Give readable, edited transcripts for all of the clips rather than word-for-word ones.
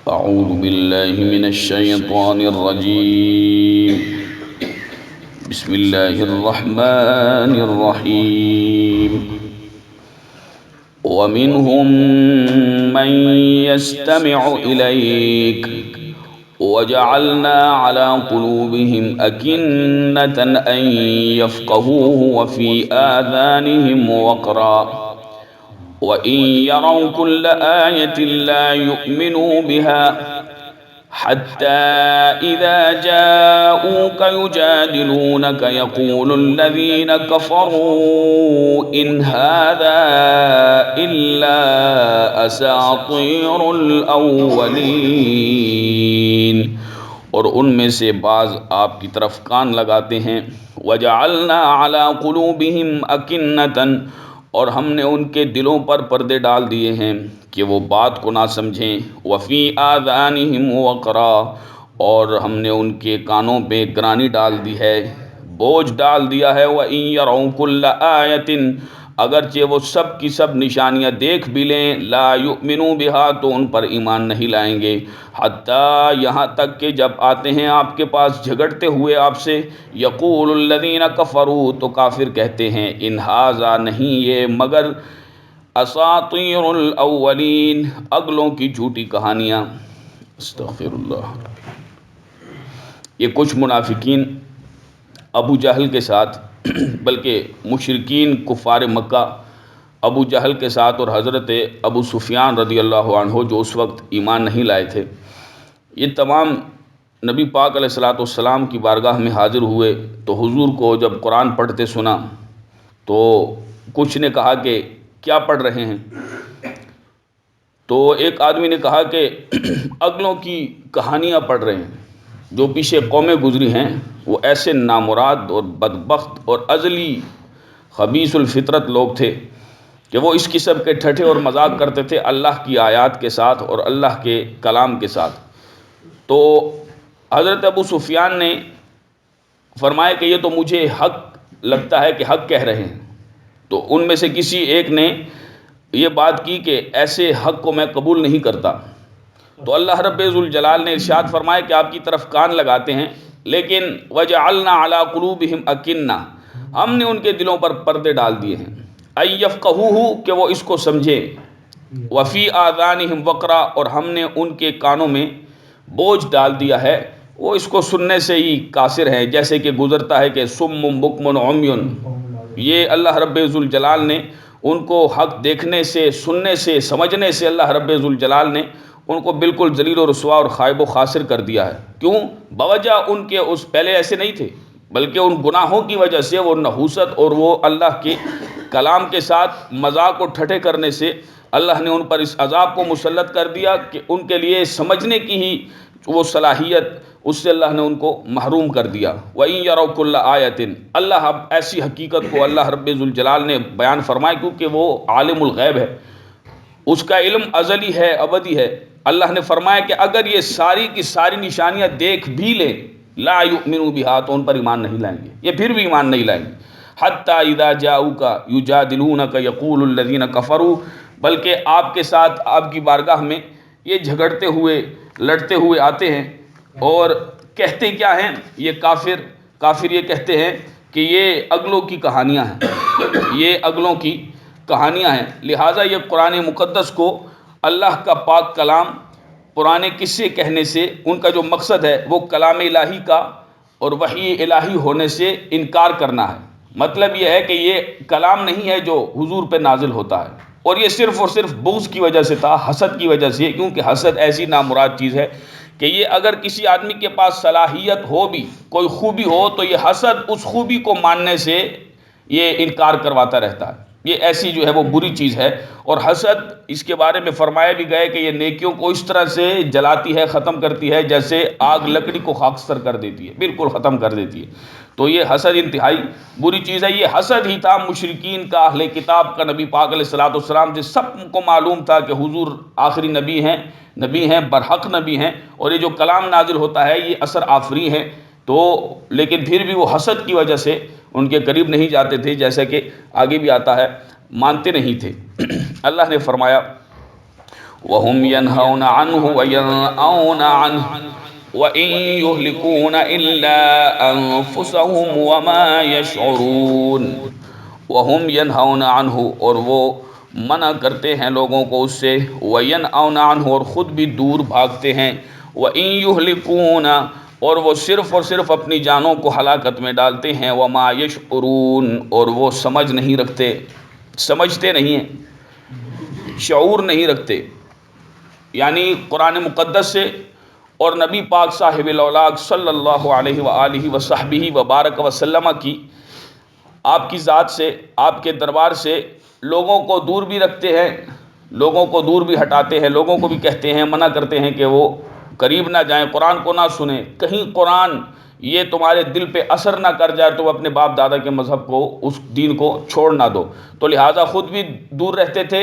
أعوذ بالله من الشيطان الرجيم. بسم الله الرحمن الرحيم. ومنهم من يستمع إليك وجعلنا على قلوبهم أكنة أن يفقهوه وفي آذانهم وقرا وإن يروا كل آية لا يؤمنوا بها حتى إذا جاءوك يجادلونك يقول الذين كفروا إن هذا إلا أساطير الأولين. اور ان میں سے بعض آپ کی طرف کان لگاتے ہیں. وَجَعَلْنَا عَلَىٰ قُلُوبِهِمْ أَكِنَّةً، اور ہم نے ان کے دلوں پر پردے ڈال دیے ہیں کہ وہ بات کو نہ سمجھیں. وفی آذانہم وقرا، اور ہم نے ان کے کانوں پہ گرانی ڈال دی ہے، بوجھ ڈال دیا ہے. وَإِن يَرَوْا كُلَّ آیَةٍ، اگرچہ وہ سب کی سب نشانیاں دیکھ بھی لیں، لا یؤمنوا بہا، تو ان پر ایمان نہیں لائیں گے. حتیٰ، یہاں تک کہ جب آتے ہیں آپ کے پاس جھگڑتے ہوئے آپ سے، یقول الذین کفروا، تو کافر کہتے ہیں، ان ھذا، نہیں یہ مگر اساطیر الاولین، اگلوں کی جھوٹی کہانیاں. استغفر اللہ. یہ کچھ منافقین ابو جہل کے ساتھ، بلکہ مشرکین کفار مکہ ابو جہل کے ساتھ اور حضرت ابو سفیان رضی اللہ عنہ جو اس وقت ایمان نہیں لائے تھے، یہ تمام نبی پاک علیہ الصلوۃ والسلام کی بارگاہ میں حاضر ہوئے. تو حضور کو جب قرآن پڑھتے سنا تو کچھ نے کہا کہ کیا پڑھ رہے ہیں؟ تو ایک آدمی نے کہا کہ اگلوں کی کہانیاں پڑھ رہے ہیں. جو پیچھے قومیں گزری ہیں وہ ایسے نامراد اور بدبخت اور ازلی خبیث الفطرت لوگ تھے کہ وہ اس قسم کے ٹھٹھے اور مذاق کرتے تھے اللہ کی آیات کے ساتھ اور اللہ کے کلام کے ساتھ. تو حضرت ابو سفیان نے فرمایا کہ یہ تو مجھے حق لگتا ہے کہ حق کہہ رہے ہیں. تو ان میں سے کسی ایک نے یہ بات کی کہ ایسے حق کو میں قبول نہیں کرتا. تو اللہ رب ذوالجلال نے ارشاد فرمایا کہ آپ کی طرف کان لگاتے ہیں، لیکن وَجَعَلْنَا عَلَىٰ قُلُوبِهِمْ أَكِنَّةً، ہم نے ان کے دلوں پر پردے ڈال دیے ہیں، أَن يَفْقَهُوهُ، کہ وہ اس کو سمجھے. وَفِي آذَانِهِمْ وَقْرًا، اور ہم نے ان کے کانوں میں بوجھ ڈال دیا ہے، وہ اس کو سننے سے ہی قاصر ہیں. جیسے کہ گزرتا ہے کہ صُمٌّ بُكْمٌ عُمْيٌ، یہ اللہ رب ذوالجلال نے ان کو حق دیکھنے سے، سننے سے، سمجھنے سے اللہ رب ذوالجلال نے ان کو بالکل ذلیل و رسوا اور خائب و خاسر کر دیا ہے. کیوں؟ بوجہ ان کے اس پہلے ایسے نہیں تھے، بلکہ ان گناہوں کی وجہ سے، وہ نحوست اور وہ اللہ کے کلام کے ساتھ مذاق و ٹھٹھے کرنے سے اللہ نے ان پر اس عذاب کو مسلط کر دیا کہ ان کے لیے سمجھنے کی ہی وہ صلاحیت، اس سے اللہ نے ان کو محروم کر دیا. وَإِن يَرَوْا كُلَّ آیَةٍ، اللہ اب ایسی حقیقت کو اللہ رب ذوالجلال نے بیان فرمایا، کیونکہ وہ عالم الغیب ہے، اس کا علم ازلی ہے، ابدی ہے. اللہ نے فرمایا کہ اگر یہ ساری کی ساری نشانیاں دیکھ بھی لیں، لا یؤمنوا بہا، تو ان پر ایمان نہیں لائیں گے، یہ پھر بھی ایمان نہیں لائیں گے. حتی اذا جاؤک یجادلونک یقول الذین کفروا، بلکہ آپ کے ساتھ آپ کی بارگاہ میں یہ جھگڑتے ہوئے، لڑتے ہوئے آتے ہیں اور کہتے کیا ہیں؟ یہ کافر یہ کہتے ہیں کہ یہ اگلوں کی کہانیاں ہیں، یہ اگلوں کی کہانیاں ہیں. لہٰذا یہ قرآن مقدس کو اللہ کا پاک کلام پرانے قصے کہنے سے ان کا جو مقصد ہے وہ کلام الہی کا اور وحی الہی ہونے سے انکار کرنا ہے. مطلب یہ ہے کہ یہ کلام نہیں ہے جو حضور پہ نازل ہوتا ہے، اور یہ صرف اور صرف بغض کی وجہ سے تھا، حسد کی وجہ سے. کیونکہ حسد ایسی نامراد چیز ہے کہ یہ اگر کسی آدمی کے پاس صلاحیت ہو بھی، کوئی خوبی ہو، تو یہ حسد اس خوبی کو ماننے سے یہ انکار کرواتا رہتا ہے. یہ ایسی جو ہے وہ بری چیز ہے. اور حسد، اس کے بارے میں فرمایا بھی گیا کہ یہ نیکیوں کو اس طرح سے جلاتی ہے، ختم کرتی ہے، جیسے آگ لکڑی کو خاکستر کر دیتی ہے، بالکل ختم کر دیتی ہے. تو یہ حسد انتہائی بری چیز ہے. یہ حسد ہی تھا مشرکین کا، اہل کتاب کا، نبی پاک علیہ الصلوۃ والسلام جس سب کو معلوم تھا کہ حضور آخری نبی ہیں، برحق نبی ہیں، اور یہ جو کلام نازل ہوتا ہے یہ اثر آفری ہے. تو لیکن پھر بھی وہ حسد کی وجہ سے ان کے قریب نہیں جاتے تھے، جیسا کہ آگے بھی آتا ہے، مانتے نہیں تھے. اللہ نے فرمایا وَهُمْ يَنْهَوْنَ عَنْهُ وَيَنْأَوْنَ عَنْهُ وَإِنْ يُهْلِكُونَ إِلَّا أَنفُسَهُمْ وَمَا يَشْعُرُونَ۔ وَهُمْ يَنْهَوْنَ عَنْهُ، اور وہ منع کرتے ہیں لوگوں کو اس سے، وَيَنْأَوْنَ عَنْهُ، اور خود بھی دور بھاگتے ہیں، وَإِنْ يُهْلِكُونَ، اور وہ صرف اپنی جانوں کو ہلاکت میں ڈالتے ہیں، وَمَا يَشْعُرُونَ، اور وہ سمجھ نہیں رکھتے، سمجھتے نہیں ہیں، شعور نہیں رکھتے۔ یعنی قرآن مقدس سے اور نبی پاک صاحب الاولاق صلی اللہ علیہ وآلہ وصحبہ وبارک وسلم کی، آپ کی ذات سے، آپ کے دربار سے لوگوں کو دور بھی رکھتے ہیں، لوگوں کو دور بھی ہٹاتے ہیں، لوگوں کو بھی کہتے ہیں، منع کرتے ہیں کہ وہ قریب نہ جائیں، قرآن کو نہ سنیں، کہیں قرآن یہ تمہارے دل پہ اثر نہ کر جائے تو اپنے باپ دادا کے مذہب کو، اس دین کو چھوڑ نہ دو۔ تو لہٰذا خود بھی دور رہتے تھے،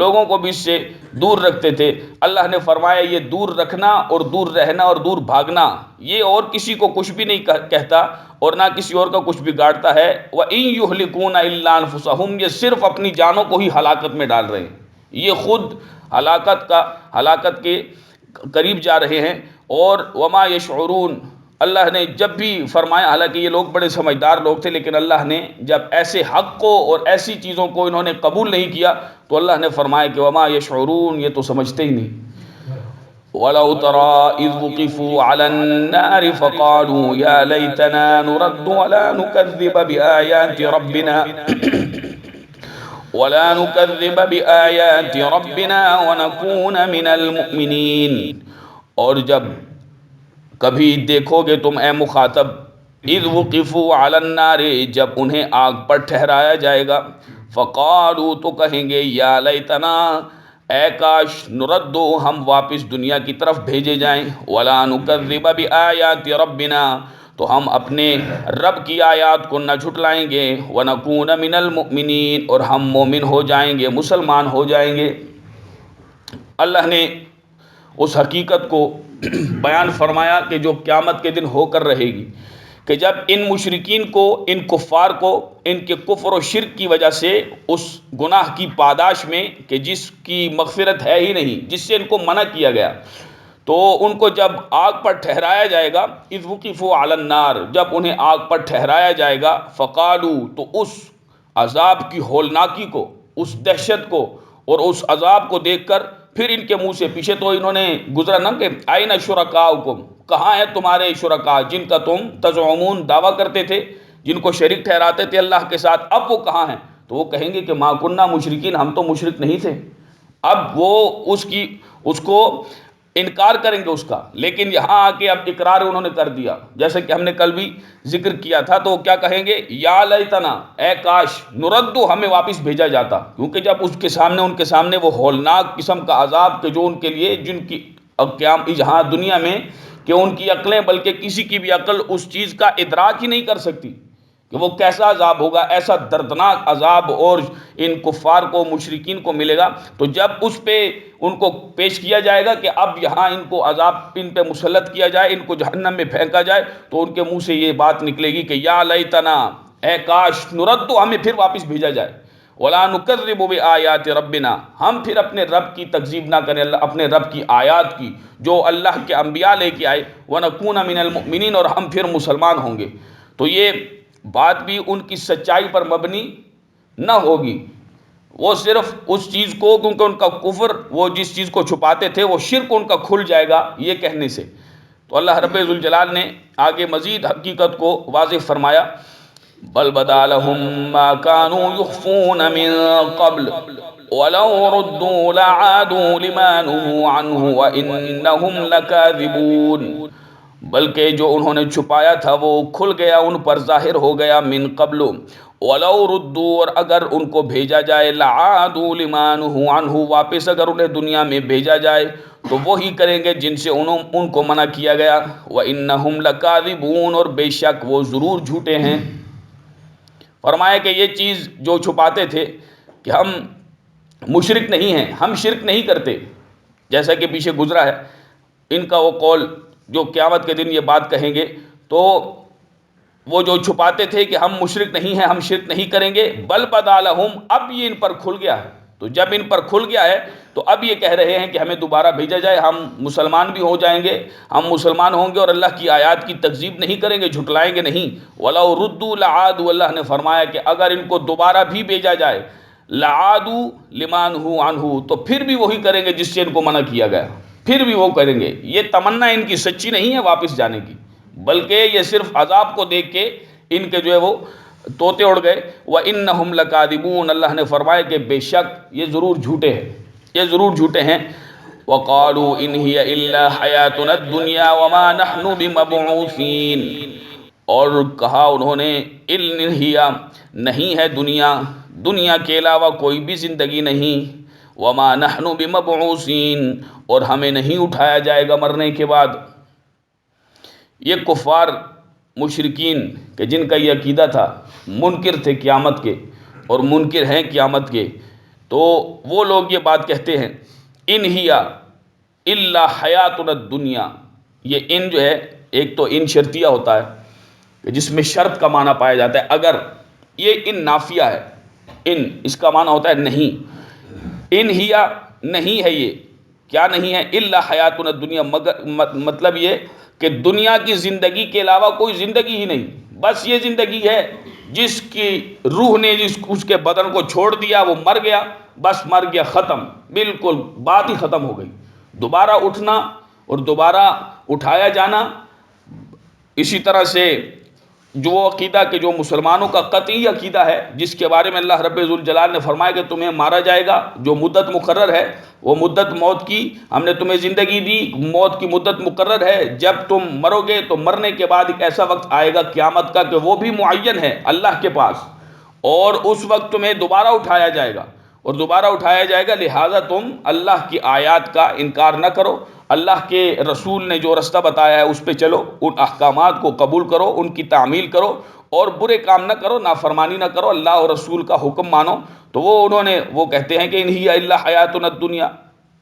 لوگوں کو بھی اس سے دور رکھتے تھے۔ اللہ نے فرمایا یہ دور رکھنا اور دور رہنا اور دور بھاگنا یہ اور کسی کو کچھ بھی نہیں کہتا اور نہ کسی اور کا کچھ بگاڑتا ہے۔ وَإِن يُهْلِكُونَ إِلَّا أَنفُسَهُمْ، یہ صرف اپنی جانوں کو ہی ہلاکت میں ڈال رہے ہیں، یہ خود ہلاکت کے قریب جا رہے ہیں۔ اور وما یشعرون، اللہ نے جب بھی فرمایا، حالانکہ یہ لوگ بڑے سمجھدار لوگ تھے، لیکن اللہ نے جب ایسے حق کو اور ایسی چیزوں کو انہوں نے قبول نہیں کیا تو اللہ نے فرمایا کہ وما یشعرون، یہ تو سمجھتے ہی نہیں۔ وَلَوْ تَرَىٰ إِذْ وُقِفُوا عَلَى النَّارِ فَقَالُوا يَا لَيْتَنَا نُرَدُّ وَلَا نُكَذِّبَ بِآيَاتِ رَبِّنَا وَنَكُونَ مِنَ الْمُؤْمِنِينَ۔ اور جب کبھی دیکھو گے تم اے مخاطب، اذ وقفوا علی النار، جب انہیں آگ پر ٹھہرایا جائے گا، فقالوا، تو کہیں گے، یا لیتنا، اے کاش، نردو، ہم واپس دنیا کی طرف بھیجے جائیں، ولا نکذب بآیات ربنا، تو ہم اپنے رب کی آیات کو نہ جھٹلائیں گے، ونکون من المؤمنین، اور ہم مومن ہو جائیں گے، مسلمان ہو جائیں گے۔ اللہ نے اس حقیقت کو بیان فرمایا کہ جو قیامت کے دن ہو کر رہے گی، کہ جب ان مشرکین کو، ان کفار کو، ان کے کفر و شرک کی وجہ سے اس گناہ کی پاداش میں کہ جس کی مغفرت ہے ہی نہیں، جس سے ان کو منع کیا گیا، تو ان کو جب آگ پر ٹھہرایا جائے گا، اذ وقفوا علی النار، جب انہیں آگ پر ٹھہرایا جائے گا، فقالو، تو اس عذاب کی ہولناکی کو، اس دہشت کو اور اس عذاب کو دیکھ کر پھر ان کے منہ سے، پیچھے تو انہوں نے گزرا نا کہ آئین شرکاؤکم، کہاں ہیں تمہارے شرکا جن کا تم تزعمون دعویٰ کرتے تھے، جن کو شریک ٹھہراتے تھے اللہ کے ساتھ، اب وہ کہاں ہیں؟ تو وہ کہیں گے کہ ما کننا مشرکین، ہم تو مشرک نہیں تھے۔ اب وہ اس کو انکار کریں گے اس کا، لیکن یہاں آ کے اب اقرار انہوں نے کر دیا، جیسے کہ ہم نے کل بھی ذکر کیا تھا، تو کیا کہیں گے؟ یا لیتنا، اے کاش، نردو، ہمیں واپس بھیجا جاتا، کیونکہ جب ان کے سامنے وہ ہولناک قسم کا عذاب کہ جو ان کے لیے، جن کی یہاں دنیا میں کہ ان کی عقلیں، بلکہ کسی کی بھی عقل اس چیز کا ادراک ہی نہیں کر سکتی کہ وہ کیسا عذاب ہوگا، ایسا دردناک عذاب اور ان کفار کو، مشرکین کو ملے گا، تو جب اس پہ ان کو پیش کیا جائے گا کہ اب یہاں ان کو عذاب ان پہ مسلط کیا جائے، ان کو جہنم میں پھینکا جائے، تو ان کے منہ سے یہ بات نکلے گی کہ یا لیتنا، اے کاش، نردو، ہمیں پھر واپس بھیجا جائے، ولا نکذب بآیات ربنا، ہم پھر اپنے رب کی تکذیب نہ کریں، اپنے رب کی آیات کی جو اللہ کے انبیاء لے کے آئے، ونکون من المؤمنین، اور ہم پھر مسلمان ہوں گے۔ تو یہ بات بھی ان کی سچائی پر مبنی نہ ہوگی، وہ صرف اس چیز کو، کیونکہ ان کا کفر، وہ جس چیز کو چھپاتے تھے وہ شرک ان کا کھل جائے گا یہ کہنے سے۔ تو اللہ رب ذوالجلال نے آگے مزید حقیقت کو واضح فرمایا، بل بدا لهم ما كانوا يخفون من قبل ولو ردوا لعادوا لما نهوا عنه وإنهم لكاذبون، بلکہ جو انہوں نے چھپایا تھا وہ کھل گیا، ان پر ظاہر ہو گیا، من قبل، ولو ردوا، اور اگر ان کو بھیجا جائے، لعادوا لما نهوا عنه، واپس اگر انہیں دنیا میں بھیجا جائے تو وہی کریں گے جن سے ان کو منع کیا گیا، وَإِنَّهُمْ لَكَاذِبُونَ، اور بے شک وہ ضرور جھوٹے ہیں۔ فرمایا کہ یہ چیز جو چھپاتے تھے کہ ہم مشرک نہیں ہیں، ہم شرک نہیں کرتے، جیسا کہ پیچھے گزرا ہے، ان کا وہ قول جو قیامت کے دن یہ بات کہیں گے، تو وہ جو چھپاتے تھے کہ ہم مشرک نہیں ہیں، ہم شرک نہیں کریں گے، بل بدا لہم، اب یہ ان پر کھل گیا ہے، تو جب ان پر کھل گیا ہے تو اب یہ کہہ رہے ہیں کہ ہمیں دوبارہ بھیجا جائے، ہم مسلمان بھی ہو جائیں گے، ہم مسلمان ہوں گے اور اللہ کی آیات کی تکذیب نہیں کریں گے، جھٹلائیں گے نہیں۔ وَلَوْ رُدُّوا لَعَادُوا، اللہ نے فرمایا کہ اگر ان کو دوبارہ بھی بھیجا جائے، لَعَادُوا لِمَا نُهُوا عَنْهُ، تو پھر بھی وہی کریں گے جس سے ان کو منع کیا گیا، پھر بھی وہ کریں گے۔ یہ تمنا ان کی سچی نہیں ہے واپس جانے کی، بلکہ یہ صرف عذاب کو دیکھ کے ان کے جو ہے وہ طوطے اڑ گئے۔ وَإِنَّهُمْ لَكَاذِبُونَ، اللہ نے فرمایا کہ بے شک یہ ضرور جھوٹے ہیں، یہ ضرور جھوٹے ہیں۔ وَقَالُوا إِنْ هِيَ إِلَّا حَيَاتُنَا الدُّنْيَا وَمَا نَحْنُ بِمَبْعُوثِينَ، اور کہا انہوں نے إِنْ هِيَ، نہیں ہے دنیا، دنیا کے علاوہ کوئی بھی زندگی نہیں، وَمَا نَحْنُ بِمَبْعُوثِينَ، اور ہمیں نہیں اٹھایا جائے گا مرنے کے بعد۔ یہ کفار مشرکین کہ جن کا یہ عقیدہ تھا، منکر تھے قیامت کے اور منکر ہیں قیامت کے، تو وہ لوگ یہ بات کہتے ہیں ان ہی الا حیاتنا الدنیا۔ یہ ان جو ہے، ایک تو ان شرطیہ ہوتا ہے کہ جس میں شرط کا معنی پایا جاتا ہے، اگر یہ ان نافیہ ہے، ان اس کا معنی ہوتا ہے نہیں، ان ہی نہیں ہے، یہ کیا نہیں ہے، الا حیاتنا الدنیا، مگر مطلب یہ کہ دنیا کی زندگی کے علاوہ کوئی زندگی ہی نہیں، بس یہ زندگی ہے جس کی روح نے اس کے بدن کو چھوڑ دیا، وہ مر گیا، بس مر گیا، ختم، بالکل بات ہی ختم ہو گئی۔ دوبارہ اٹھنا اور دوبارہ اٹھایا جانا، اسی طرح سے جو عقیدہ کہ جو مسلمانوں کا قطعی عقیدہ ہے، جس کے بارے میں اللہ رب ذوالجلال نے فرمایا کہ تمہیں مارا جائے گا، جو مدت مقرر ہے وہ مدت موت کی، ہم نے تمہیں زندگی دی، موت کی مدت مقرر ہے، جب تم مرو گے تو مرنے کے بعد ایک ایسا وقت آئے گا قیامت کا کہ وہ بھی معین ہے اللہ کے پاس، اور اس وقت تمہیں دوبارہ اٹھایا جائے گا، اور دوبارہ اٹھایا جائے گا، لہٰذا تم اللہ کی آیات کا انکار نہ کرو، اللہ کے رسول نے جو رستہ بتایا ہے اس پہ چلو، ان احکامات کو قبول کرو، ان کی تعمیل کرو، اور برے کام نہ کرو، نافرمانی نہ کرو، اللہ اور رسول کا حکم مانو۔ تو وہ کہتے ہیں کہ ان ہی الا حیاتنا الدنیا،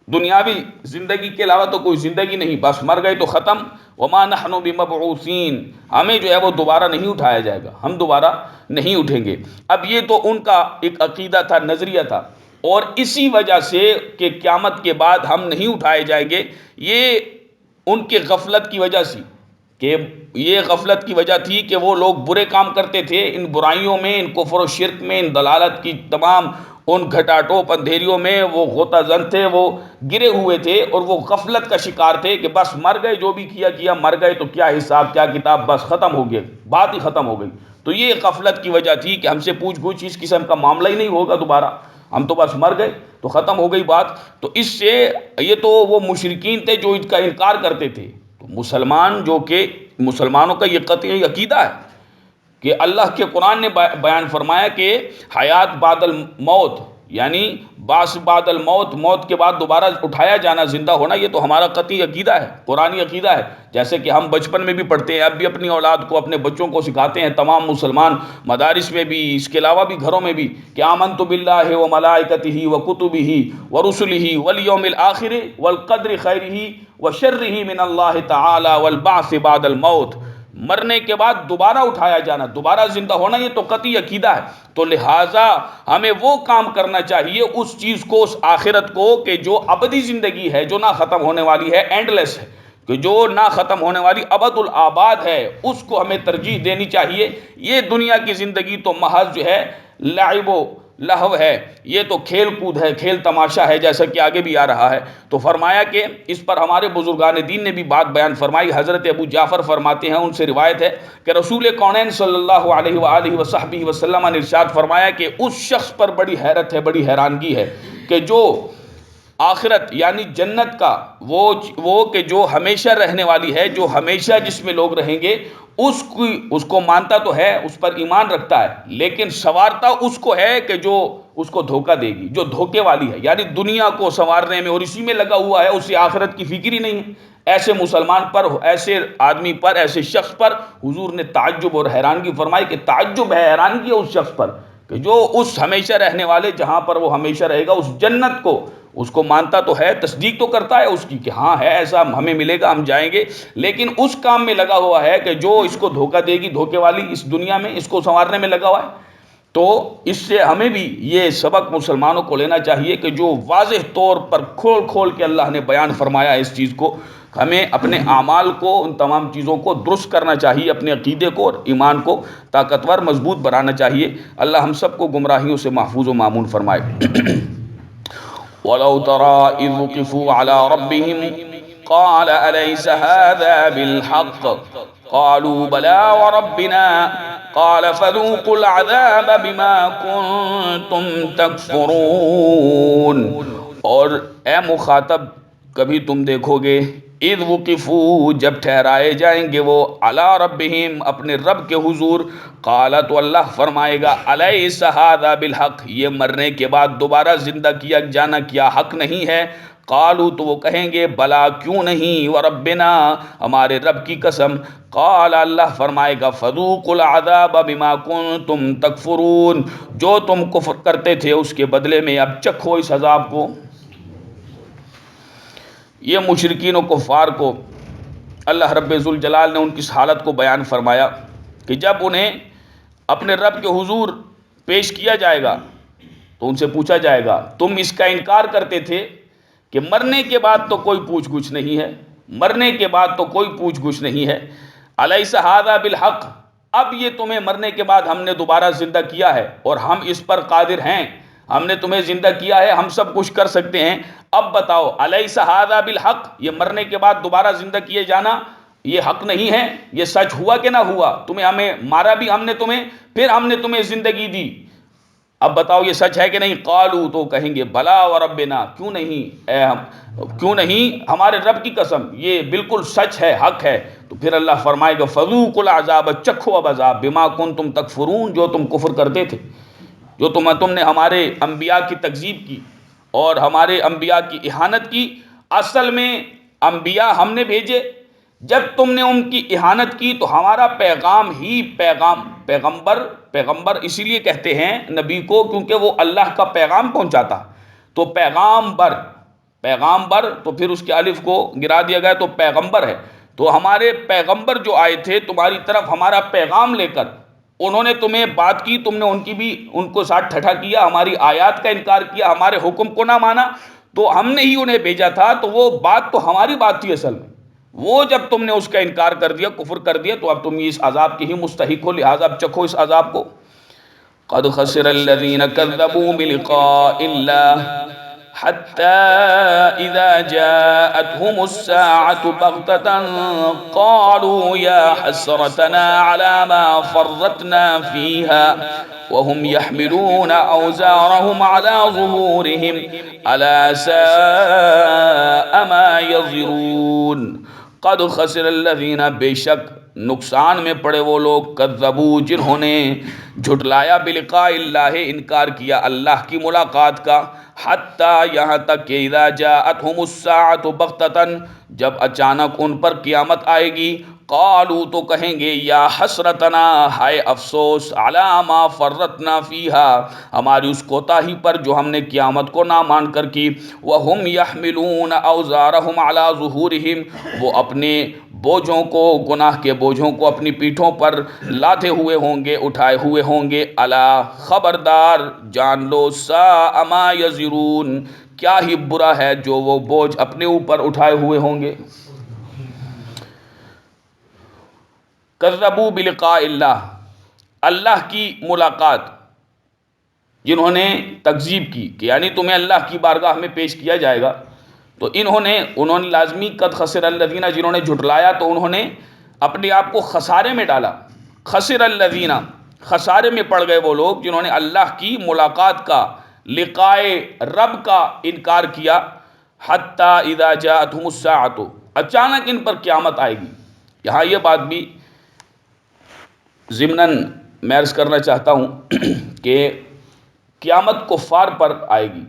دنیاوی زندگی کے علاوہ تو کوئی زندگی نہیں، بس مر گئے تو ختم۔ وما نحن بمبعوثین، ہمیں جو ہے وہ دوبارہ نہیں اٹھایا جائے گا، ہم دوبارہ نہیں اٹھیں گے۔ اب یہ تو ان کا ایک عقیدہ تھا، نظریہ تھا، اور اسی وجہ سے کہ قیامت کے بعد ہم نہیں اٹھائے جائیں گے، یہ ان کے غفلت کی وجہ سے، کہ یہ غفلت کی وجہ تھی کہ وہ لوگ برے کام کرتے تھے، ان برائیوں میں، ان کفر و شرک میں، ان دلالت کی تمام ان گھٹاٹوپ اندھیریوں میں وہ غوطہ زن تھے، وہ گرے ہوئے تھے، اور وہ غفلت کا شکار تھے کہ بس مر گئے، جو بھی کیا مر گئے، تو کیا حساب کیا کتاب، بس ختم ہو گیا، بات ہی ختم ہو گئی۔ تو یہ غفلت کی وجہ تھی کہ ہم سے پوچھ گچھ اس قسم کا معاملہ ہی نہیں ہوگا دوبارہ، ہم تو بس مر گئے تو ختم ہو گئی بات۔ تو اس سے یہ تو وہ مشرکین تھے جو اس کا انکار کرتے تھے، تو مسلمان جو کہ مسلمانوں کا یہ قطعی عقیدہ ہے کہ اللہ کے قرآن نے بیان فرمایا کہ حیات بعد الموت، یعنی بعث بعد الموت، موت کے بعد دوبارہ اٹھایا جانا، زندہ ہونا، یہ تو ہمارا قطعی عقیدہ ہے، قرآنی عقیدہ ہے۔ جیسے کہ ہم بچپن میں بھی پڑھتے ہیں، اب بھی اپنی اولاد کو، اپنے بچوں کو سکھاتے ہیں، تمام مسلمان مدارس میں بھی، اس کے علاوہ بھی گھروں میں بھی، کہ آمنت باللہ وملائکتہ وکتبہ ورسلہ والیوم الآخر والقدر خیرہ وشرہ من اللہ تعالی والبعث بعد الموت، مرنے کے بعد دوبارہ اٹھایا جانا، دوبارہ زندہ ہونا، یہ تو قطعی عقیدہ ہے۔ تو لہٰذا ہمیں وہ کام کرنا چاہیے، اس چیز کو، اس آخرت کو، کہ جو ابدی زندگی ہے، جو نہ ختم ہونے والی ہے، اینڈ لیس ہے، کہ جو نہ ختم ہونے والی ابد الآباد ہے، اس کو ہمیں ترجیح دینی چاہیے۔ یہ دنیا کی زندگی تو محض جو ہے لعب و لہو ہے، یہ تو کھیل کود ہے، کھیل تماشا ہے، جیسا کہ آگے بھی آ رہا ہے۔ تو فرمایا کہ اس پر ہمارے بزرگان دین نے بھی بات بیان فرمائی، حضرت ابو جعفر فرماتے ہیں، ان سے روایت ہے کہ رسول کونین صلی اللہ علیہ وآلہ وصحبہ وسلم نے ارشاد فرمایا کہ اس شخص پر بڑی حیرت ہے، بڑی حیرانگی ہے کہ جو آخرت یعنی جنت کا وہ کہ جو ہمیشہ رہنے والی ہے، جو ہمیشہ جس میں لوگ رہیں گے، اس کو مانتا تو ہے، اس پر ایمان رکھتا ہے، لیکن سنوارتا اس کو ہے کہ جو اس کو دھوکہ دے گی، جو دھوکے والی ہے، یعنی دنیا کو سنوارنے میں اور اسی میں لگا ہوا ہے، اسے آخرت کی فکر ہی نہیں ہے۔ ایسے مسلمان پر، ایسے آدمی پر، ایسے شخص پر حضور نے تعجب اور حیرانگی فرمائی کہ تعجب ہے، حیرانگی ہے اس شخص پر کہ جو اس ہمیشہ رہنے والے، جہاں پر وہ ہمیشہ رہے گا، اس جنت کو، اس کو مانتا تو ہے، تصدیق تو کرتا ہے اس کی کہ ہاں ہے ایسا، ہمیں ملے گا، ہم جائیں گے، لیکن اس کام میں لگا ہوا ہے کہ جو اس کو دھوکہ دے گی، دھوکے والی اس دنیا میں اس کو سنوارنے میں لگا ہوا ہے۔ تو اس سے ہمیں بھی یہ سبق مسلمانوں کو لینا چاہیے کہ جو واضح طور پر کھول کھول کے اللہ نے بیان فرمایا ہے اس چیز کو، ہمیں اپنے اعمال کو، ان تمام چیزوں کو درست کرنا چاہیے، اپنے عقیدے کو اور ایمان کو طاقتور مضبوط بنانا چاہیے۔ اللہ ہم سب کو گمراہیوں سے محفوظ و مامون فرمائے۔ وَلَوْ تَرَىٰ إِذْ وُقِفُوا عَلَىٰ رَبِّهِمْ قَالَ أَلَيْسَ هَٰذَا بِالْحَقِّ قَالُوا بَلَىٰ وَرَبِّنَا قَالَ فَذُوقُوا الْعَذَابَ بِمَا كُنتُمْ تَكْفُرُونَ۔ اور اے مخاطب، کبھی تم دیکھو گے اذ وقفوا، جب ٹھہرائے جائیں گے وہ، علی ربہم، اپنے رب کے حضور، قال، تو اللہ فرمائے گا، الیس ھذا بالحق، یہ مرنے کے بعد دوبارہ زندہ کیا جانا کیا حق نہیں ہے؟ قالوا، تو وہ کہیں گے، بلا، کیوں نہیں، وربنا، ہمارے رب کی قسم۔ قال، اللہ فرمائے گا، فذوقوا العذاب بما کنتم تکفرون، جو تم کفر کرتے تھے اس کے بدلے میں اب چکھو اس عذاب کو۔ یہ مشرکین و کفار کو اللہ رب ذوالجلال نے ان کی اس حالت کو بیان فرمایا کہ جب انہیں اپنے رب کے حضور پیش کیا جائے گا تو ان سے پوچھا جائے گا، تم اس کا انکار کرتے تھے کہ مرنے کے بعد تو کوئی پوچھ گچھ نہیں ہے، مرنے کے بعد تو کوئی پوچھ گچھ نہیں ہے، الیس ھذا بالحق، اب یہ تمہیں مرنے کے بعد ہم نے دوبارہ زندہ کیا ہے اور ہم اس پر قادر ہیں، ہم نے تمہیں زندہ کیا ہے، ہم سب کچھ کر سکتے ہیں، اب بتاؤ، الیس ھذا بالحق، یہ مرنے کے بعد دوبارہ زندہ کیے جانا یہ حق نہیں ہے، یہ سچ ہوا کہ نہ ہوا؟ تمہیں ہمیں مارا بھی ہم نے تمہیں، پھر ہم نے تمہیں زندگی دی، اب بتاؤ یہ سچ ہے کہ نہیں؟ قالو، تو کہیں گے، بلا وربنا، کیوں نہیں، کیوں نہیں، ہمارے رب کی قسم، یہ بالکل سچ ہے، حق ہے۔ تو پھر اللہ فرمائے گا، فذوقوا العذاب، چکھو اب عذاب، بما کنتم تکفرون، جو تم کفر کرتے تھے، جو تم نے ہمارے انبیاء کی تکذیب کی اور ہمارے انبیاء کی اہانت کی۔ اصل میں انبیاء ہم نے بھیجے، جب تم نے ان کی اہانت کی تو ہمارا پیغام ہی پیغمبر اسی لیے کہتے ہیں نبی کو کیونکہ وہ اللہ کا پیغام پہنچاتا، تو پیغامبر تو پھر اس کے الف کو گرا دیا گیا تو پیغمبر ہے، تو ہمارے پیغمبر جو آئے تھے تمہاری طرف ہمارا پیغام لے کر، انہوں نے تمہیں بات کی، تم نے ان کو ساتھ ٹھٹھا کیا، ہماری آیات کا انکار کیا، ہمارے حکم کو نہ مانا، تو ہم نے ہی انہیں بھیجا تھا، تو وہ بات تو ہماری بات تھی اصل میں، وہ جب تم نے اس کا انکار کر دیا، کفر کر دیا، تو اب تم اس عذاب کے ہی مستحق ہو، لہٰذا اب چکھو اس عذاب کو۔ قد خسر الذين كذبوا بلقاء الله حتى إذا جاءتهم الساعة بغتة قالوا يا حسرتنا على ما فرطنا فيها وهم يحملون أوزارهم على ظهورهم ألا ساء ما يزرون۔ قد خسر الذین، بے شک نقصان میں پڑے وہ لوگ، کذبوا، جنہوں نے جھٹلایا، بلقاء اللہ، انکار کیا اللہ کی ملاقات کا، حتیٰ، یہاں تک کہ اذا جاءتهم الساعة بغتة، جب اچانک ان پر قیامت آئے گی، قالوا، تو کہیں گے، یا حسرتنا، ہائے افسوس، علی ما فرطنا فیہا، ہماری اس کوتاہی پر جو ہم نے قیامت کو نہ مان کر کی، وہم یحملون اوزارہم علی ظہورہم، وہ اپنے بوجھوں کو، گناہ کے بوجھوں کو اپنی پیٹھوں پر لاتے ہوئے ہوں گے، اٹھائے ہوئے ہوں گے، الا، خبردار، جان لو، ساء ما یزرون، کیا ہی برا ہے جو وہ بوجھ اپنے اوپر اٹھائے ہوئے ہوں گے۔ کذبوا بلقاء اللہ، اللہ کی ملاقات، جنہوں نے تکذیب کی کہ یعنی تمہیں اللہ کی بارگاہ میں پیش کیا جائے گا، تو انہوں نے لازمی قد خسر الذین، جنہوں نے جھٹلایا تو انہوں نے اپنے آپ کو خسارے میں ڈالا، خسر الذین، خسارے میں پڑ گئے وہ لوگ جنہوں نے اللہ کی ملاقات کا، لقائے رب کا انکار کیا، حتی اذا جاءتهم الساعۃ، اچانک ان پر قیامت آئے گی۔ یہاں یہ بات بھی ضمناً میں عرض کرنا چاہتا ہوں کہ قیامت کفار پر آئے گی،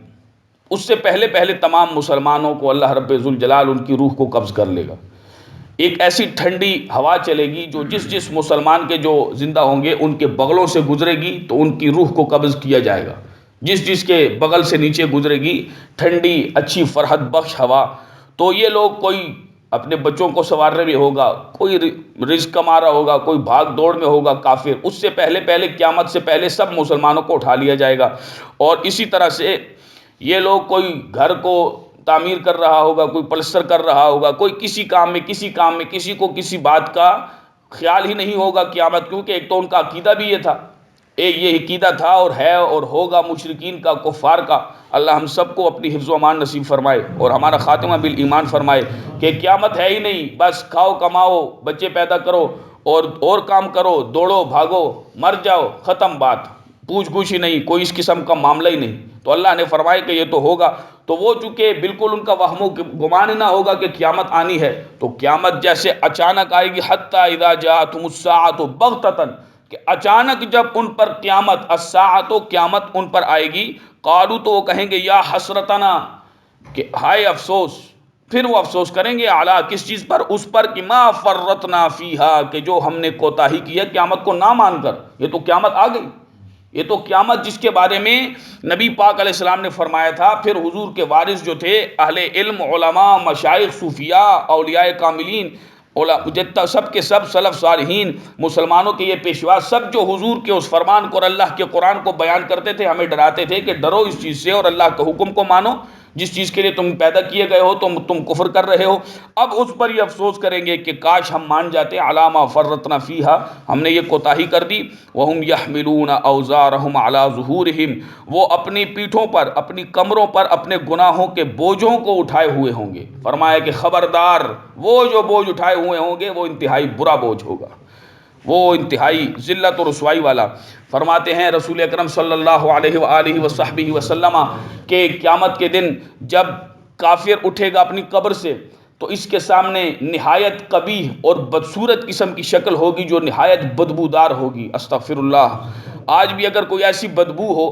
اس سے پہلے تمام مسلمانوں کو اللہ رب ذوالجلال ان کی روح کو قبض کر لے گا، ایک ایسی ٹھنڈی ہوا چلے گی جو جس مسلمان کے جو زندہ ہوں گے ان کے بغلوں سے گزرے گی تو ان کی روح کو قبض کیا جائے گا، جس کے بغل سے نیچے گزرے گی ٹھنڈی اچھی فرحت بخش ہوا، تو یہ لوگ کوئی اپنے بچوں کو سنوارنے میں ہوگا، کوئی رزق کما رہا ہوگا، کوئی بھاگ دوڑ میں ہوگا کافر، اس سے پہلے پہلے قیامت سے پہلے سب مسلمانوں کو اٹھا لیا جائے گا۔ اور اسی طرح سے یہ لوگ کوئی گھر کو تعمیر کر رہا ہوگا، کوئی پلستر کر رہا ہوگا، کوئی کسی کام میں کسی کو کسی بات کا خیال ہی نہیں ہوگا قیامت، کیونکہ ایک تو ان کا عقیدہ بھی یہ تھا، ایک یہ عقیدہ تھا اور ہے اور ہوگا مشرکین کا، کفار کا۔ اللہ ہم سب کو اپنی حفظ و امان نصیب فرمائے اور ہمارا خاتمہ بالایمان فرمائے کہ قیامت ہے ہی نہیں، بس کھاؤ کماؤ، بچے پیدا کرو اور کام کرو، دوڑو بھاگو، مر جاؤ، ختم بات، پوچھ گچھ ہی نہیں، کوئی اس قسم کا معاملہ ہی نہیں۔ تو اللہ نے فرمایا کہ یہ تو ہوگا، تو وہ چونکہ بالکل ان کا وہم و گمان نہ ہوگا کہ قیامت آنی ہے، تو قیامت جیسے اچانک آئے گی، حتی اذا جاءتهم الساعۃ بغتۃ، کہ اچانک جب ان پر قیامت، الساعۃ قیامت ان پر آئے گی، قالوا تو وہ کہیں گے یا حسرتنا، کہ ہائے افسوس، پھر وہ افسوس کریں گے، اعلیٰ کس چیز پر، اس پر کہ ما فرطنا فیہا، کہ جو ہم نے کوتاہی کی ہے قیامت کو نہ مان کر۔ یہ تو قیامت آ گئی، یہ تو قیامت جس کے بارے میں نبی پاک علیہ السلام نے فرمایا تھا، پھر حضور کے وارث جو تھے اہل علم، علماء، مشائخ، صوفیاء، اولیاء کاملین، جتنا سب کے سب سلف صالحین، مسلمانوں کے یہ پیشوا، سب جو حضور کے اس فرمان کو اور اللہ کے قرآن کو بیان کرتے تھے، ہمیں ڈراتے تھے کہ ڈرو اس چیز سے اور اللہ کے حکم کو مانو، جس چیز کے لیے تم پیدا کیے گئے ہو تم کفر کر رہے ہو۔ اب اس پر یہ افسوس کریں گے کہ کاش ہم مان جاتے، علامہ فرطنا فیہا، ہم نے یہ کوتاہی کر دی۔ وہم یحملون اوزارہم علی ظہورہم، وہ اپنی پیٹھوں پر، اپنی کمروں پر اپنے گناہوں کے بوجھوں کو اٹھائے ہوئے ہوں گے۔ فرمایا کہ خبردار، وہ جو بوجھ اٹھائے ہوئے ہوں گے وہ انتہائی برا بوجھ ہوگا، وہ انتہائی ذلت و رسوائی والا۔ فرماتے ہیں رسول اکرم صلی اللہ علیہ وآلہ وصحبہ وسلم کہ قیامت کے دن جب کافر اٹھے گا اپنی قبر سے، تو اس کے سامنے نہایت قبیح اور بدصورت قسم کی شکل ہوگی جو نہایت بدبودار ہوگی۔ استغفر اللہ۔ آج بھی اگر کوئی ایسی بدبو ہو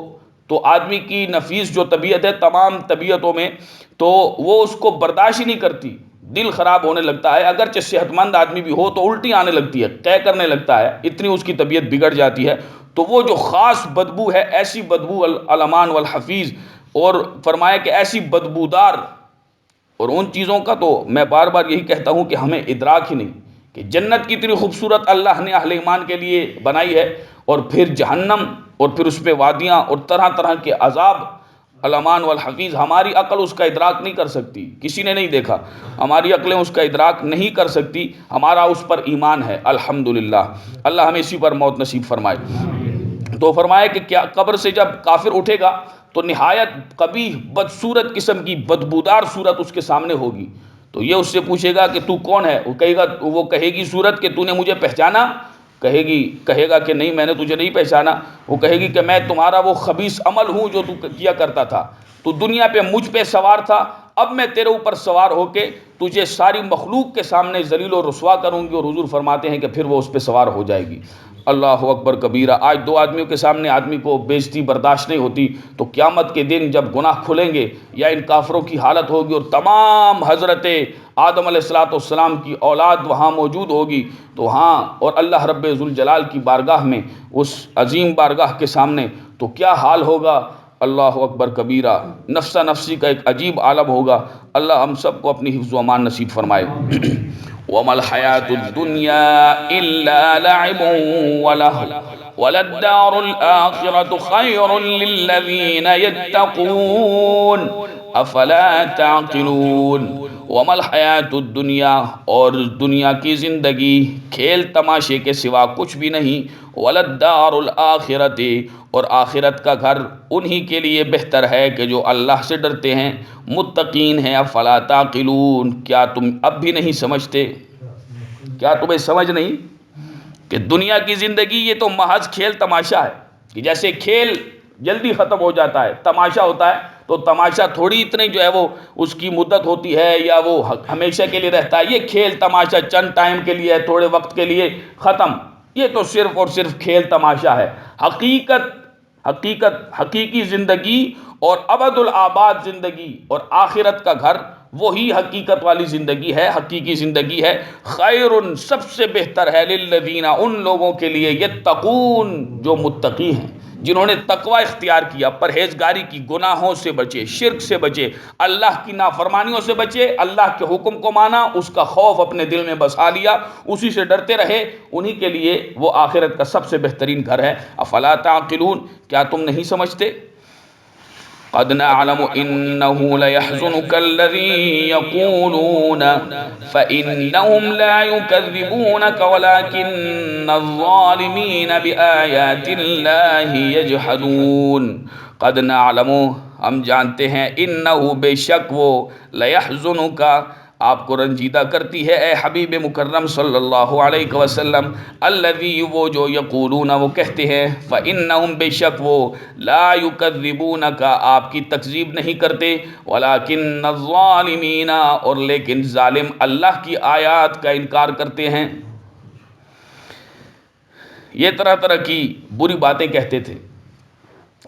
تو آدمی کی نفیس جو طبیعت ہے تمام طبیعتوں میں، تو وہ اس کو برداشت ہی نہیں کرتی، دل خراب ہونے لگتا ہے، اگرچہ صحت مند آدمی بھی ہو تو الٹی آنے لگتی ہے، طے کرنے لگتا ہے، اتنی اس کی طبیعت بگڑ جاتی ہے۔ تو وہ جو خاص بدبو ہے، ایسی بدبو الامان والحفیظ، اور فرمایا کہ ایسی بدبودار، اور ان چیزوں کا تو میں بار بار یہی کہتا ہوں کہ ہمیں ادراک ہی نہیں کہ جنت کتنی خوبصورت اللہ نے اہل ایمان کے لیے بنائی ہے، اور پھر جہنم، اور پھر اس پہ وادیاں اور طرح طرح کے عذاب، الامان والحفیظ۔ ہماری عقل اس کا ادراک نہیں کر سکتی، کسی نے نہیں دیکھا، ہماری عقلیں اس کا ادراک نہیں کر سکتی، ہمارا اس پر ایمان ہے الحمدللہ۔ اللہ ہمیں اسی پر موت نصیب فرمائے۔ تو فرمایا کہ کیا قبر سے جب کافر اٹھے گا تو نہایت قبیح بدصورت قسم کی بدبودار صورت اس کے سامنے ہوگی، تو یہ اس سے پوچھے گا کہ تو کون ہے، وہ کہے گی صورت کہ تو نے مجھے پہچانا، کہے گا کہ نہیں میں نے تجھے نہیں پہچانا، وہ کہے گی کہ میں تمہارا وہ خبیث عمل ہوں جو تو کیا کرتا تھا، تو دنیا پہ مجھ پہ سوار تھا، اب میں تیرے اوپر سوار ہو کے تجھے ساری مخلوق کے سامنے ذلیل و رسوا کروں گی، اور حضور فرماتے ہیں کہ پھر وہ اس پہ سوار ہو جائے گی۔ اللہ اکبر کبیرہ۔ آج دو آدمیوں کے سامنے آدمی کو بےزتی برداشت نہیں ہوتی، تو قیامت کے دن جب گناہ کھلیں گے یا ان کافروں کی حالت ہوگی اور تمام حضرت آدم علیہ السلام کی اولاد وہاں موجود ہوگی، تو ہاں، اور اللہ رب ذوالجلال کی بارگاہ میں، اس عظیم بارگاہ کے سامنے تو کیا حال ہوگا، اللہ اکبر کبیرہ۔ نفسا نفسی کا ایک عجیب عالم ہوگا۔ اللہ ہم سب کو اپنی حفظ و امان نصیب فرمائے۔ وَمَا الْحَيَاةُ الدُّنْيَا إِلَّا لَعِبٌ وَلَهْوٌ وَلَلدَّارُ الْآخِرَةُ خَيْرٌ لِّلَّذِينَ يَتَّقُونَ أَفَلَا تَعْقِلُونَ۔ وَمَا الْحَيَاةُ الدُّنْيَا، اور دنیا کی زندگی کھیل تماشے کے سوا کچھ بھی نہیں، وَلَلدَّارُ الْآخِرَةِ، اور آخرت کا گھر انہی کے لیے بہتر ہے کہ جو اللہ سے ڈرتے ہیں، متقین ہیں۔ افلا تعقلون، کیا تم اب بھی نہیں سمجھتے، کیا تمہیں سمجھ نہیں کہ دنیا کی زندگی یہ تو محض کھیل تماشا ہے، کہ جیسے کھیل جلدی ختم ہو جاتا ہے، تماشا ہوتا ہے تو تماشا تھوڑی اتنی جو ہے وہ اس کی مدت ہوتی ہے یا وہ ہمیشہ کے لیے رہتا ہے، یہ کھیل تماشا چند ٹائم کے لیے ہے، تھوڑے وقت کے لیے ختم، یہ تو صرف اور صرف کھیل تماشا ہے۔ حقیقی زندگی اور ابد الآباد زندگی اور آخرت کا گھر وہی حقیقت والی زندگی ہے، حقیقی زندگی ہے۔ خیر، سب سے بہتر ہے، للذین، ان لوگوں کے لیے، یتقون، جو متقی ہیں، جنہوں نے تقوی اختیار کیا، پرہیزگاری کی، گناہوں سے بچے، شرک سے بچے، اللہ کی نافرمانیوں سے بچے، اللہ کے حکم کو مانا، اس کا خوف اپنے دل میں بسا لیا، اسی سے ڈرتے رہے، انہی کے لیے وہ آخرت کا سب سے بہترین گھر ہے۔ افلا تعقلون، کیا تم نہیں سمجھتے؟ قد نعلم انه ليحزنك الذي يقولون فانهم لا يكذبونك ولكن الظالمين بآيات الله يجحدون۔ قد نعلم، ہم جانتے ہیں، انه، بے شک وہ، ليحزنك، آپ کو رنجیدہ کرتی ہے اے حبیب مکرم صلی اللہ علیہ وسلم، الذی، وہ جو، یقولون، وہ کہتے ہیں، فإنہم، بے شک وہ، لا یکذبونک، آپ کی تکذیب نہیں کرتے، ولکن الظالمین، اور لیکن ظالم اللہ کی آیات کا انکار کرتے ہیں۔ یہ طرح طرح کی بری باتیں کہتے تھے،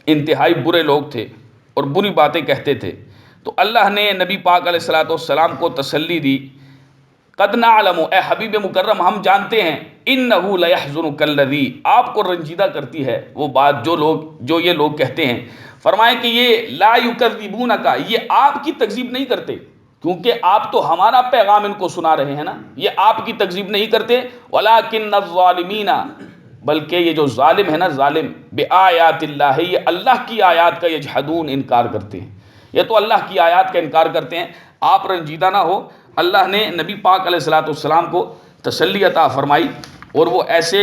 انتہائی برے لوگ تھے اور بری باتیں کہتے تھے، تو اللہ نے نبی پاک علیہ الصلوۃ والسلام کو تسلی دی، قد نعلم، اے حبیب مکرم، ہم جانتے ہیں، انہ لیحزنک الذی، آپ کو رنجیدہ کرتی ہے وہ بات جو یہ لوگ کہتے ہیں۔ فرمائے کہ یہ لا یکذبونک، یہ آپ کی تکذیب نہیں کرتے، کیونکہ آپ تو ہمارا پیغام ان کو سنا رہے ہیں نا، یہ آپ کی تکذیب نہیں کرتے، ولکن الظالمین، بلکہ یہ جو ظالم ہے نا، ظالم، بآیات اللہ، یہ اللہ کی آیات کا یجحدون، انکار کرتے ہیں، یہ تو اللہ کی آیات کا انکار کرتے ہیں۔ آپ رنجیدہ نہ ہو، اللہ نے نبی پاک علیہ الصلوۃ والسلام کو تسلی عطا فرمائی، اور وہ ایسے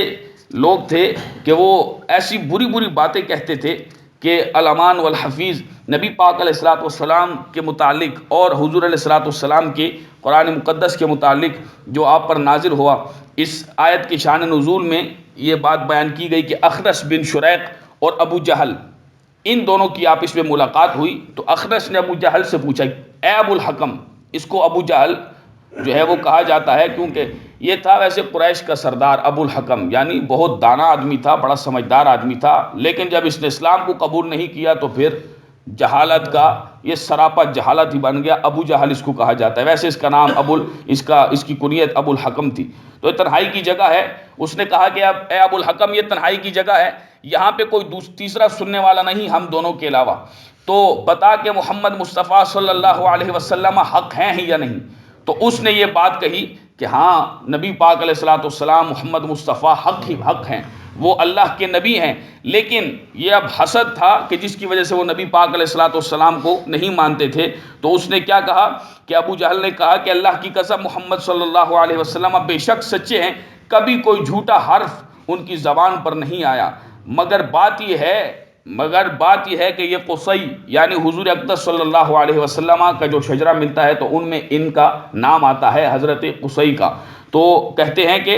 لوگ تھے کہ وہ ایسی بری بری باتیں کہتے تھے کہ الامان والحفیظ، نبی پاک علیہ الصلوۃ والسلام کے متعلق اور حضور علیہ الصلوۃ والسلام کے قرآن مقدس کے متعلق جو آپ پر نازل ہوا، اس آیت کی شان نزول میں یہ بات بیان کی گئی کہ اخنس بن شریق اور ابو جہل، ان دونوں کی آپس میں ملاقات ہوئی، تو اخنس نے ابو جہل سے پوچھا، اے ابو الحکم، اس کو ابو جہل جو ہے وہ کہا جاتا ہے کیونکہ یہ تھا ویسے قریش کا سردار ابو الحکم، یعنی بہت دانا آدمی تھا، بڑا سمجھدار آدمی تھا، لیکن جب اس نے اسلام کو قبول نہیں کیا تو پھر جہالت کا، یہ سراپا جہالت ہی بن گیا، ابو جہل اس کو کہا جاتا ہے، ویسے اس کا نام اس کی کنیت ابو الحکم تھی۔ تو یہ تنہائی کی جگہ ہے، اس نے کہا کہ اب اے ابو الحکم، یہ تنہائی کی جگہ ہے، یہاں پہ کوئی تیسرا سننے والا نہیں ہم دونوں کے علاوہ، تو بتا کہ محمد مصطفیٰ صلی اللہ علیہ وسلم حق ہیں ہی یا نہیں۔ تو اس نے یہ بات کہی کہ ہاں، نبی پاک علیہ الصلوۃ والسلام محمد مصطفیٰ حق ہیں، وہ اللہ کے نبی ہیں، لیکن یہ اب حسد تھا کہ جس کی وجہ سے وہ نبی پاک علیہ الصلوۃ والسلام کو نہیں مانتے تھے، تو اس نے کیا کہا کہ ابو جہل نے کہا کہ اللہ کی قسم، محمد صلی اللہ علیہ وسلم بے شک سچے ہیں، کبھی کوئی جھوٹا حرف ان کی زبان پر نہیں آیا، مگر بات یہ ہے کہ یہ قصی، یعنی حضور اقدس صلی اللہ علیہ وسلم کا جو شجرہ ملتا ہے تو ان میں ان کا نام آتا ہے، حضرت قصی کا، تو کہتے ہیں کہ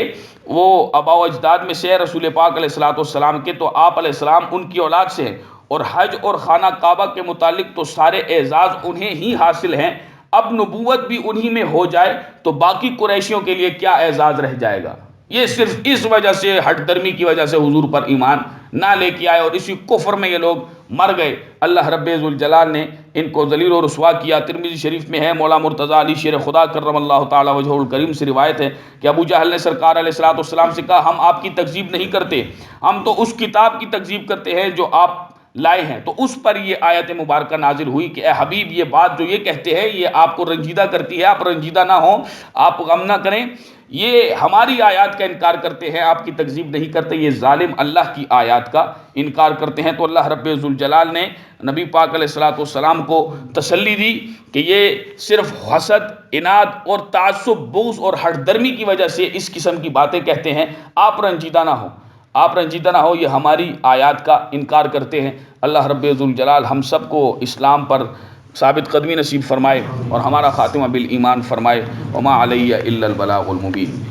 وہ آباء و اجداد میں سے رسول پاک علیہ الصلوۃ والسلام کے، تو آپ علیہ السلام ان کی اولاد سے ہیں، اور حج اور خانہ کعبہ کے متعلق تو سارے اعزاز انہیں ہی حاصل ہیں، اب نبوت بھی انہی میں ہو جائے تو باقی قریشیوں کے لیے کیا اعزاز رہ جائے گا۔ یہ صرف اس وجہ سے، ہٹ درمی کی وجہ سے حضور پر ایمان نہ لے کے آئے، اور اسی کفر میں یہ لوگ مر گئے۔ اللہ رب ذوالجلال نے ان کو ذلیل و رسوا کیا۔ ترمذی شریف میں ہے، مولا مرتضی علی شیر خدا کرم اللہ تعالی وجہہ الکریم سے روایت ہے کہ ابو جہل نے سرکار علیہ الصلوۃ والسلام سے کہا، ہم آپ کی تکذیب نہیں کرتے، ہم تو اس کتاب کی تکذیب کرتے ہیں جو آپ لائے ہیں۔ تو اس پر یہ آیت مبارکہ نازل ہوئی کہ اے حبیب، یہ بات جو یہ کہتے ہیں یہ آپ کو رنجیدہ کرتی ہے، آپ رنجیدہ نہ ہوں، آپ غم نہ کریں، یہ ہماری آیات کا انکار کرتے ہیں، آپ کی تکذیب نہیں کرتے، یہ ظالم اللہ کی آیات کا انکار کرتے ہیں۔ تو اللہ رب ذوالجلال نے نبی پاک علیہ الصلوۃ والسلام کو تسلی دی کہ یہ صرف حسد، عناد اور تعصب، بغض اور ہٹ درمی کی وجہ سے اس قسم کی باتیں کہتے ہیں، آپ رنجیدہ نہ ہوں، آپ رنجیدہ نہ ہو، یہ ہماری آیات کا انکار کرتے ہیں۔ اللہ رب ذوالجلال ہم سب کو اسلام پر ثابت قدمی نصیب فرمائے اور ہمارا خاتمہ بالایمان فرمائے۔ وما علی الا البلاغ المبین۔